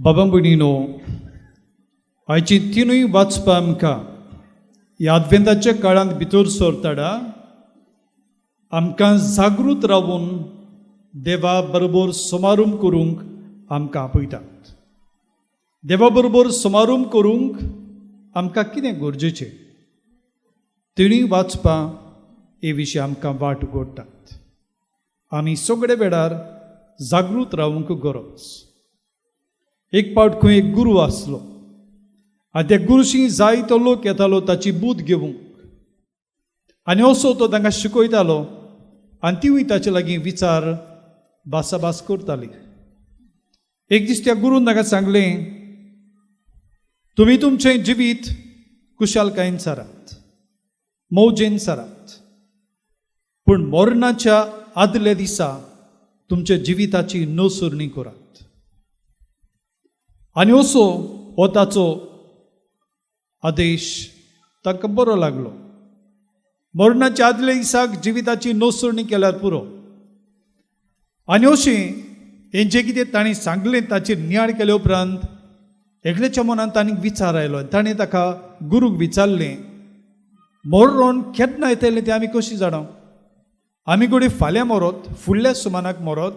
बाबा भयणीनो, आयची तिनूय वाचपां आमकां ह्या अद्वेंताच्या काळांत भितर सरताडा आमकां जागृत रावून देवा बरोबर समारंभ करूंक आमकां आपयतात. देवा बरोबर समारंभ करूंक आमकां कितें गरजेचें तिणूय वाचपां हे विशीं आमकां वाट उगडटात. आमी सगळे वेळार जागृत रावूंक गरज. एक पावट खंय एक गुरू आसलो आनी त्या गुरूशी जायतो लोक येतालो ताची बूद घेवंक, आनी असो तो तांकां शिकयतालो आनी तिवूय ताचे लागीं विचार भासाभास करताली. एक दीस त्या गुरून ताका सांगलें, तुमी तुमचें जिवीत कुशालकायेन सारात, मौजेन सारात, पूण मरणाच्या आदल्या दिसा तुमच्या जिविताची नोसुरणी करात. आनी असो हो ताचो आदेश ताका बरो लागलो. मरणाच्या आदल्या दिसाक जिविताची नोसुरणी केल्यार पुरो. आनी अशें हें जें कितें ताणें सांगलें ताचेर नियाळ केले उपरांत एकल्याच्या मनांत ताणें विचार आयलो. ताणें ताका गुरूक विचारलें, मरण केन्ना येतलें तें आमी कशीं जाणां? आमी घडये फाल्यां मरत, फुडल्या सुमानाक मरत,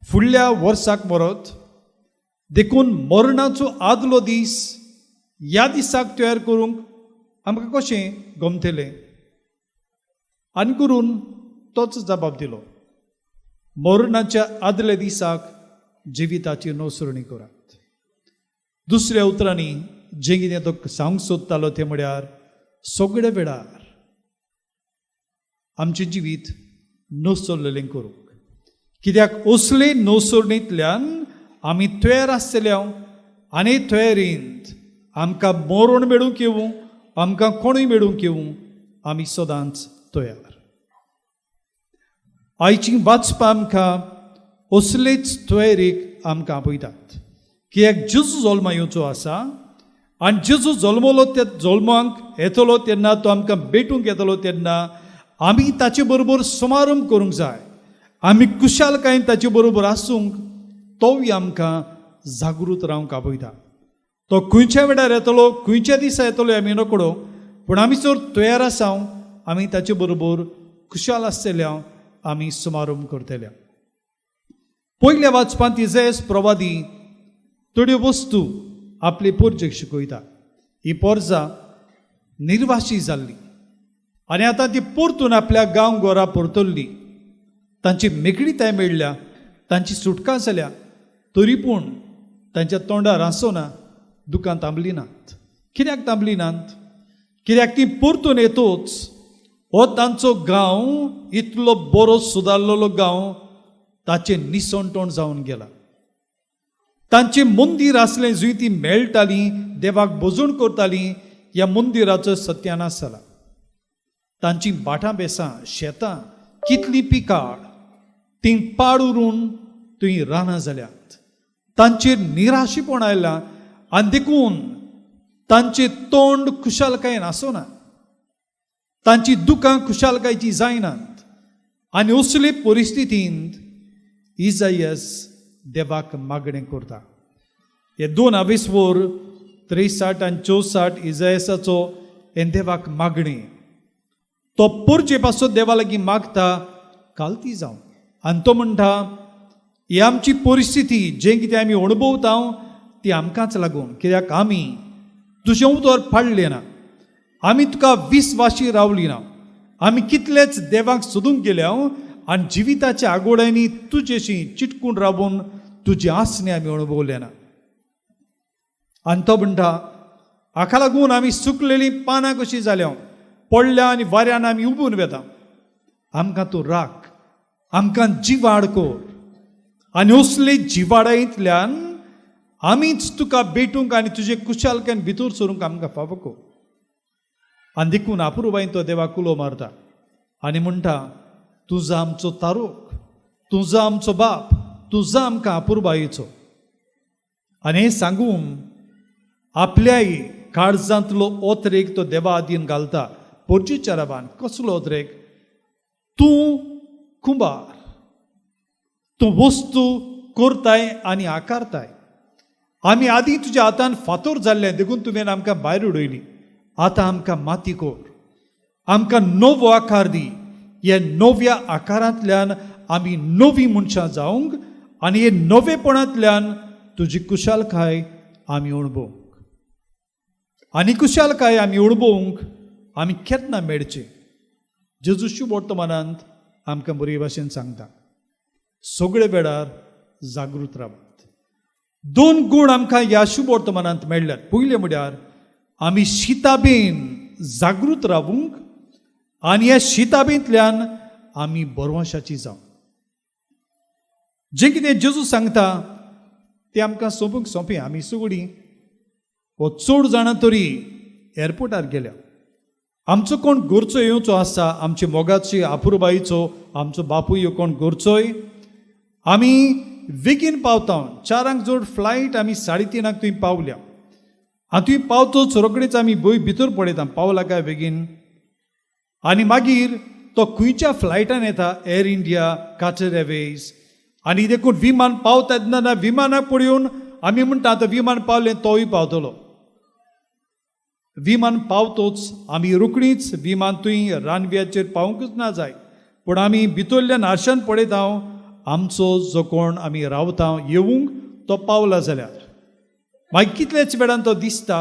फुडल्या वर्साक मरत, देखून मरणाचो आदलो दीस ह्या दिसाक तयार करूंक आमकां कशें गमतलें? आनी गुरून तोच जबाब दिलो, मरणाच्या आदल्या दिसाक जिविताची नोसुरणी करात. दुसऱ्या उतरांनी जें कितें तो सांगूंक सोदतालो तें म्हळ्यार सगळे वेळार आमचें जिवीत नोसुरलेलें करूंक. कित्याक असले नोसुरणींतल्यान आमी तयार आसतल्या आनी तयारींत आमकां मरण मेळूंक येवूं, आमकां कोणूय मेळूंक येवूं, आमी सदांच तयार. आयची वाचपां आमकां असलेच तयारेक आमकां आपयतात. कित्याक जेजू जल्मा येवचो आसा आनी जेजू जल्मलो त्या जल्माक येतलो तेन्ना, तो आमकां भेटूंक येतलो तेन्ना आमी ताचे बरोबर समारंभ करूंक जाय. आमी कुशालकायेन ताचे बरोबर आसूंक तोय आमकां जागृत रावंक आपयता. तो खंयच्या वेळार येतलो, खंयच्या दिसा येतलो आमी नकळो, पूण आमी जर तयार आसां आमी ताचे बरोबर खुशाल आसतल्या आमी समारंभ करतल्या. पयल्या वाचपांत इसायास प्रवादी थोड्यो वस्तू आपले पोरजेक शिकयता. ही पोरजां निर्वाशी जाल्ली आनी आतां ती परतून आपल्या गांव घरां परतल्ली. तांची मेकळीताय मेळ्ळ्या, तांची सुटका जाल्या, तरी पूण तांच्या तोंडार हांसो ना, दुकां थांबली नात. कित्याक थांबली नात? कित्याक ती परतून येतोच हो तांचो गांव इतलो बरो सुदारलेलो गांव ताचें निसणटोण जावन गेला. तांचें मंदीर आसलें जंय ती मेळटालीं, देवाक भोजन करतालीं, ह्या मंदिराचो सत्यानाश जाला. तांची भाटां बेसां, शेतां, कितलीं पिकाळ तीं पाड उरून थंय रानां जाल्यात. तांचेर निराशीपण आयलां आनी देखून तांचें तोंड खुशालकायेन आसना. तांची दुकां खुशालकायची जायनात. आनी असले परिस्थितींत इसायास देवाक मागणें करता. हे 2:20 63 आनी 64 इसायासाचो हें देवाक मागणें. तो पोरजे पासून देवा लागीं मागता कालती जावन. आनी तो म्हणटा, ही आमची परिस्थिती जें कितें आमी अणभवता ती आमकांच लागून. कित्याक आमी तुजें उतर फाडलें ना, आमी तुका विस्वाशी रावलीं ना, आमी कितलेच देवाक सोदूंक गेल्या आनी जिविताच्या आगोड्यांनी तुजेशी चिटकून रावून तुजी आसने आमी अणभवले ना. आनी तो म्हणटा, हाका लागून आमी सुकलेलीं पानां कशीं जाल्या, पडल्या आनी वाऱ्यान आमी उबून वेता. आमकां तूं राख, आमकां जिवाड कर. आनी असले जिवाडांतल्यान आमीच तुका भेटूंक आनी तुजे कुशालकायेन भितर सरूंक आमकां फावो कर. आनी देखून अपुरबायेन तो देवाक उलो मारता आनी म्हणटा, तुजो आमचो तारोक, तुजो आमचो बाप, तुजो आमकां अपुरबायेचो. आनी हें सांगून आपल्याय काळजांतलो ओतरेक तो देवा आदीन घालता. पोरजेच्या राबान कसलो ओतरेक? तूं कुंबार, तूं वस्तू करताय आनी आकारताय, आमी आदीं तुज्या हातान फातोर जाल्ले देखून तुवें आमकां भायर उडयली. आतां आमकां माती कोर, आमकां नवो आकार दी. हे नव्या आकारांतल्यान आमी नवीं मनशां जावंक आनी हे नवेपणांतल्यान तुजी कुशालकाय आमी अणभवंक. आनी कुशालकाय आमी अणभवंक आमी केन्ना मेळचे. जेजू शुभ वर्तमानांत आमकां बरे भाशेन सांगता, सगळे वेळार जागृत रावात. 2 गूण आमकां ह्या शुभ वर्तमानांत मेळ्ळ्यात. पयले म्हळ्यार आमी शिताबेन जागृत रावूंक आनी ह्या शिताबेंतल्यान आमी बरवंशाची जावं. जें कितें जेजू सांगता तें आमकां सोंपूंक सोंपें. आमी सगळीं हो चड जाणां तरी एअरपोर्टार गेल्या. आमचो कोण घरचो येवचो आसा, आमचे मोगाची आपुरबाईचो आमचो बापूय कोण घरचोय, आमी बेगीन पावता. 4 जोड फ्लायट आमी 3:30 थंय पावल्या. आनी थंय पावतोच रोखडेच आमी भितर पळयता पावला काय बेगीन. आनी मागीर तो खंयच्या फ्लायटान येता, एअर इंडिया, काटर एअरवेज. आनी देखून विमान पावता येतना विमानाक पळोवन आमी म्हणटा आतां विमान पावलें तोय पावतलो. विमान पावतोच आमी रोखडीच विमान थंय रानव्याचेर पावूंकच ना जाय, पूण आमी भितरल्यान आरशान पळयता आमचो जो कोण आमी रावता येवंक तो पावला जाल्यार. मागीर कितलेच वेळान तो दिसता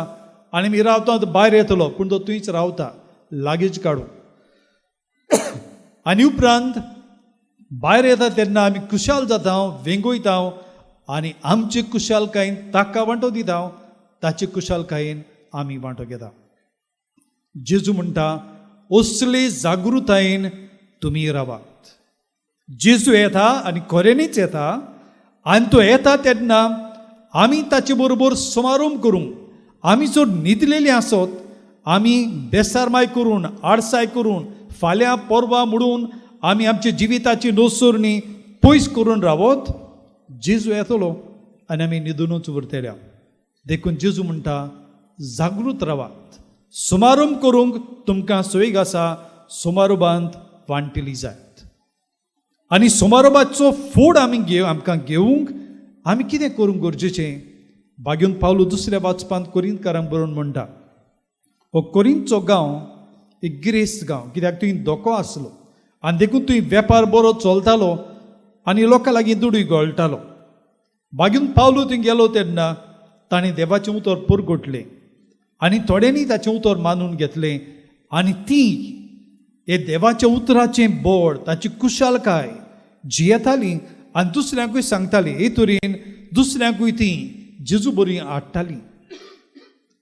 आनी आमी रावता तो भायर येतलो, पूण तो थंयच रावता लागेज काडून. आनी उपरांत भायर येता तेन्ना आमी कुशाल जाता, वेंगोयता आनी आमचे कुशालकायेन ताका वांटो दिता, ताचे कुशालकायेन आमी वांटो घेता. जेजू म्हणटा असले जागृतायेन तुमी रावात. जेजू येता आनी खऱ्यांनीच येता आनी तो येता तेन्ना आमी ताचे बरोबर समारंभ करूंक, आमी जर न्हिदलेलीं आसत, आमी बेसारमाय करून आडसाय करून फाल्यां परवां म्हणून आमी आमच्या जिविताची नोसोरणी पयस करून रावत, जेजू येतलो आनी आमी न्हिदूनच उरतल्या. देखून जेजू म्हणटा जागृत रावात. समारंभ करूंक तुमकां सोयीग आसा, समारंभांत वांटेली जायत. आनी समारंभाचो फोड आमकां घेवंक आमी कितें करूंक गरजेचें. भाग्यून पावलो दुसऱ्या वाचपांत कोरिंतकारांक बरोवन म्हणटा, हो कोरिंतचो गांव एक गिरेस्त गांव, कित्याक थंय धोको आसलो आनी देखून थंय वेपार बरो चलतालो आनी लोकां लागीं दुडूय गळटालो. भाग्यून पावलो थंय गेलो तेन्ना ताणें देवाचें उतर परगटलें आनी थोड्यांनी ताचें उतर मानून घेतलें. आनी ती हे देवाच्या उतराचें बळ, ताची कुशालकाय जियेताली आनी दुसऱ्यांकूय सांगताली. हे तरेन दुसऱ्यांकूय ती जेजू बरी हाडटाली.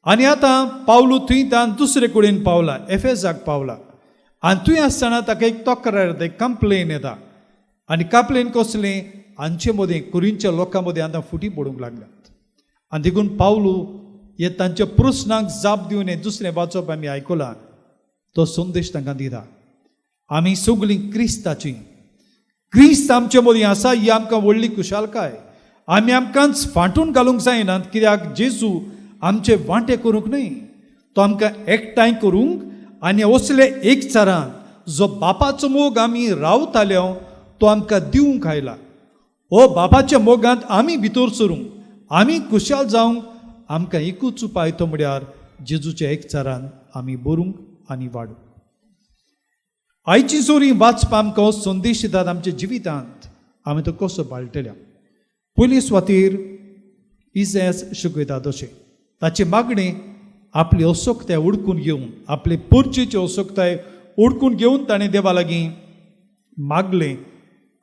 आनी आतां पावलो थंय तान दुसरे कडेन पावला, एफेसाक पावला. आनी थंय आसतना ताका एक तक्रार येता, एक कंप्लेन येता. आनी कंप्लेन कसलें, हांचे मदें कोरिंतच्या लोकां मदें आतां फुटी पडूंक लागल्यात. आनी देखून पावलो हे तांच्या प्रस्नांक जाप दिवन हें दुसरें वाचप आमी आयकलां. तो संदेश तांकां दिता, आमी सगळीं क्रिस्ताचीं. क्रिस्त आमचे मदीं आसा ही आमकां व्हडली कुशालकाय. आमी आमकांच फांटून घालूंक जायना, कित्याक जेजू आमचे वांटे करूंक न्हय, तो आमकां एकठांय करूंक आनी असले एकचारान जो बापाचो मोग आमी रावताल्यो तो आमकां दिवंक आयला. हो बापाच्या मोगांत आमी भितर सरूंक, आमी कुशाल जावंक आमकां एकूच उपाय, तो म्हळ्यार जेजूच्या एकचारान आमी बरूंक आनी वाडूंक. आयची जोरी वाचप आमकां संदेश दितात आमच्या जिवितांत आमी तो कसो बाळटल्या. पयली सुवातेर इजेस शिकयता तशें ताचे मागणें आपली असोकताय उडकून घेवन, आपले पोरचेची असोकताय उडकून घेवन ताणें देवा लागीं मागलें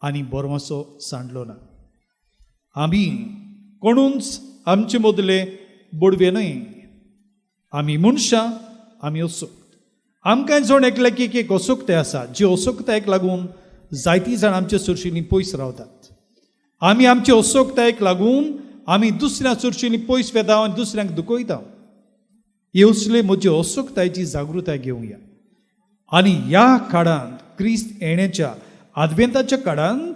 आनी बरवासो सांडलो ना. आमी कोणूच आमचे मदले बडवे न्हय, आमी मनशां, आमी असोक. आमकां जण एकल्याक एक असोकताय आसा, जी असोकतायेक लागून जायतीं जाण आमचे सुरशिल्लीं पयस रावतात. आमी आमचे असोकतायेक लागून आमी दुसऱ्या सुरशिल्लीं पयस वेता आनी दुसऱ्यांक दुखयता. हे असले म्हजे असोकतायेची जागृताय घेवया. आनी ह्या काळांत, क्रिस्त येण्याच्या आदवेंताच्या काळांत,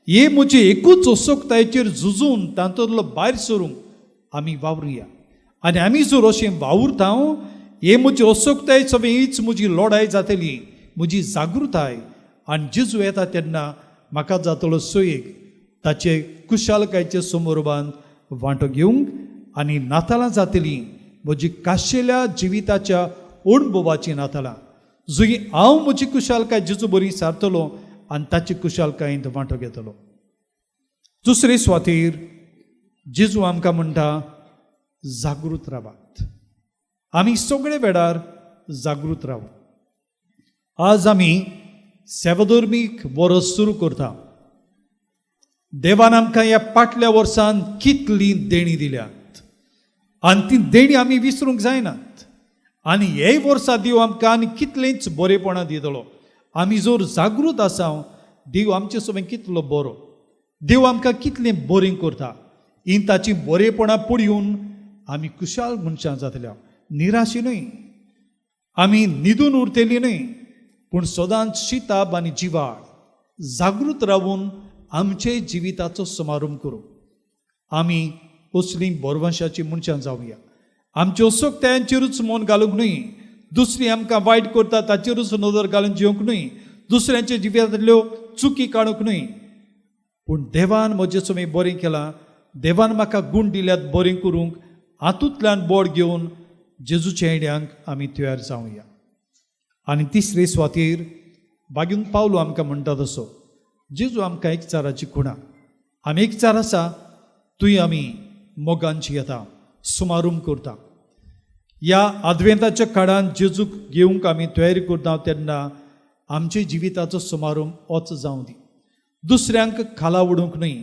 हे म्हजे एकूच असोकतायेचेर झुजून तातूंतलो भायर सरूंक आमी वावरुया. आनी आमी जर अशें वावुरता, हे म्हजी असोकताय सगळी हीच म्हजी लढाय जातली, म्हजी जागृताय. आनी जेजू येता तेन्ना म्हाका जातलो सोयेक ताचे कुशालकायचे समारंभांत वांटो घेवंक आनी नातालां जातलीं म्हजी खाशेल्या जिविताच्या अणभवाची नातालां, जंय हांव म्हजी कुशालकाय जेजू बरी सारतलो आनी ताची कुशालकायेंत वांटो घेतलो. दुसरे सुवातेर जेजू आमकां म्हणटा जागृत रावात. आमी सगळे वेळार जागृत रावू. आज आमी सेवाधर्मीक वर्स सुरू करता. देवान आमकां ह्या फाटल्या वर्सान कितली देणी दिल्यात आनी ती देणी आमी विसरूंक जायनात. आनी हेय वर्सा देव आमकां आनी कितलेंच बरेपणां दितलो. आमी जर जागृत आसा, देव आमचे सोबत कितलो बरो, देव आमकां कितलें बरें करता. हीं ताची बरेपणां पळोवन आमी कुशाल मनशां जातल्या, निराशी न्हय, आमी न्हिदून उरतेलीं न्हय, पूण सदांच शिताब आनी जिवाळ जागृत रावून आमचे जिविताचो समारंभ करूं. आमी असलीं बोरवंशाची मनशां जावया. आमच्यो सोकत्यांचेरूच मन घालूंक न्हय, दुसरी आमकां वायट करता ताचेरूच नदर घालून जिवंक न्हय, दुसऱ्यांच्या जिवितांतल्यो चुकी काडूंक न्हय, पूण देवान म्हजे सोबे बरें केलां, देवान म्हाका गूण दिल्यात बरें करूंक, हातूंतल्यान बोड घेवन जेजूच्या येड्यांक आमी तयार जावया. आनी तिसरे सुवातेर बागून पावलो आमकां म्हणटा तसो जेजू आमकां एकचाराची खुणा. आमी एकचार आसा, थंय आमी मोगांची येता, समारंभ करता. ह्या आदवेंताच्या काळांत जेजूक घेवंक आमी तयारी करता तेन्ना आमचे जिविताचो समारंभ होच जावं दी. दुसऱ्यांक खाला उडोवंक न्हय,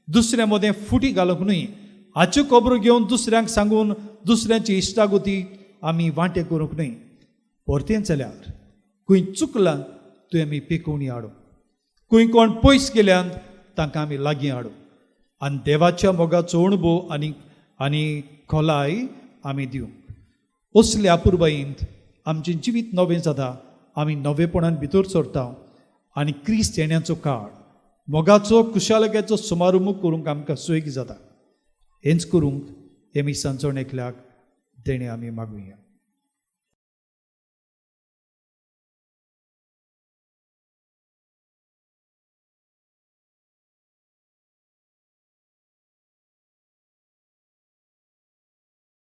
दुसऱ्या मदें फुटी घालूंक न्हय, हाच्यो खबरो घेवन दुसऱ्यांक सांगून दुसऱ्यांची इश्टागोती आमी वांटे करूंक न्हय. परतें जाल्यार खंय चुकलां थंय आमी पेकोवणी हाडूं, खंय कोण पयस गेल्यान तांकां आमी लागीं हाडूं आनी देवाच्या मोगाचो अणभव आनी खोलाय आमी दिवंक. असल्या अपुरबायेंत आमचें जिवीत नवें जाता, आमी नवेपणान भितर सरता आनी क्रिस्त येण्याचो काळ मोगाचो कुशालकाचो समारंभ करूंक आमकां सोयीक जाता. हेंच करूंक हे मिसांचो एकल्याक देणे आमी मागुया.